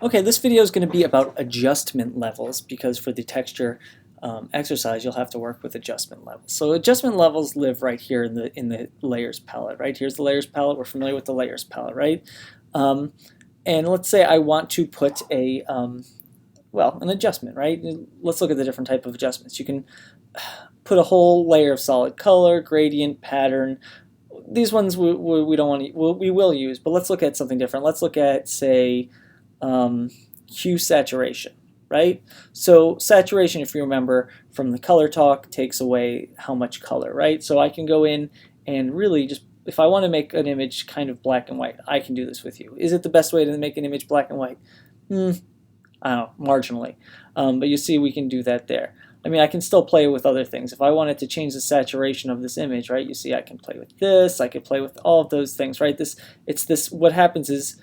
Okay, this video is going to be about adjustment levels because for the texture exercise you'll have to work with adjustment levels. So adjustment levels live right here in the layers palette, right? Here's the layers palette. We're familiar with the layers palette, right? And let's say I want to put a an adjustment, right? Let's look at the different type of adjustments. You can put a whole layer of solid color, gradient, pattern. These ones we don't want to, we will use, but let's look at something different. Let's look at, say, hue saturation, right? So saturation, if you remember from the color talk, takes away how much color, right? So I can go in and really just, if I want to make an image kind of black and white, I can do this with you. Is it the best way to make an image black and white? I don't know, marginally. But you see we can do that there. I mean, I can still play with other things. If I wanted to change the saturation of this image, right, you see I can play with this, I could play with all of those things, right? What happens is,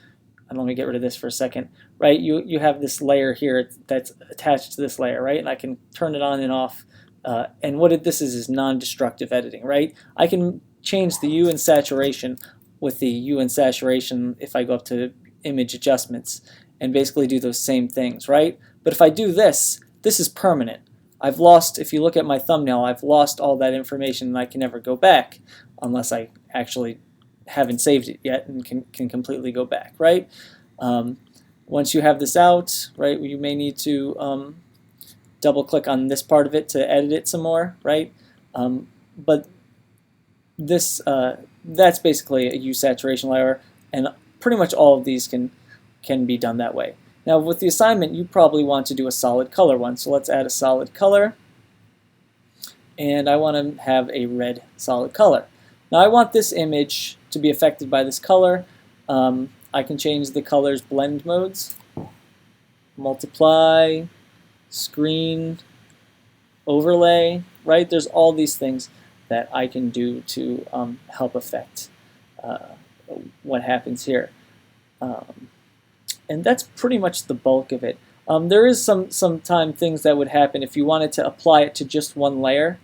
and let me get rid of this for a second, right? You have this layer here that's attached to this layer, right? And I can turn it on and off. And what this is non-destructive editing, right? I can change the hue and saturation with the hue and saturation if I go up to image adjustments and basically do those same things, right? But if I do this, this is permanent. I've lost, if you look at my thumbnail, I've lost all that information and I can never go back unless I actually haven't saved it yet and can completely go back, right? Once you have this out, right, you may need to double click on this part of it to edit it some more, right? But this that's basically a hue saturation layer, and pretty much all of these can be done that way. Now with the assignment, you probably want to do a solid color one, so let's add a solid color, and I want to have a red solid color. Now I want this image to be affected by this color. I can change the color's blend modes, multiply, screen, overlay, right? There's all these things that I can do to help affect what happens here. And that's pretty much the bulk of it. There is sometime things that would happen if you wanted to apply it to just one layer.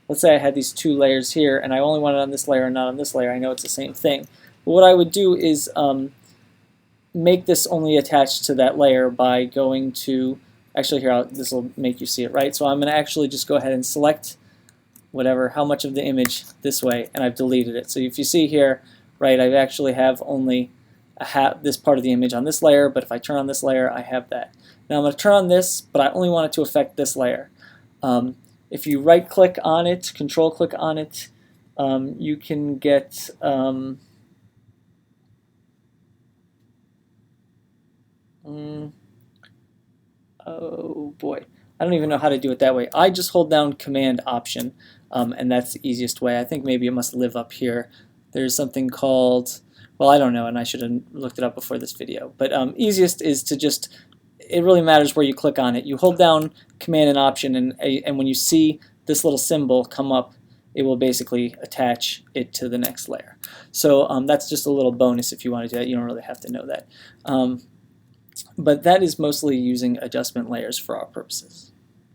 Let's say I had these two layers here and I only want it on this layer and not on this layer. I know it's the same thing. But what I would do is make this only attached to that layer by going to, actually here, this will make you see it, right? So I'm going to actually just go ahead and select how much of the image this way, and I've deleted it. So if you see here, right, I actually have only this part of the image on this layer, but if I turn on this layer, I have that. Now I'm going to turn on this, but I only want it to affect this layer. If you right-click on it, control-click on it, you can get oh boy, I don't even know how to do it that way. I just hold down Command Option, and that's the easiest way. I think maybe it must live up here. There's something called, well, I don't know, and I should have looked it up before this video. But easiest is to just, it really matters where you click on it. You hold down Command and Option, and when you see this little symbol come up, it will basically attach it to the next layer. So that's just a little bonus if you want to do that. You don't really have to know that. But that is mostly using adjustment layers for our purposes.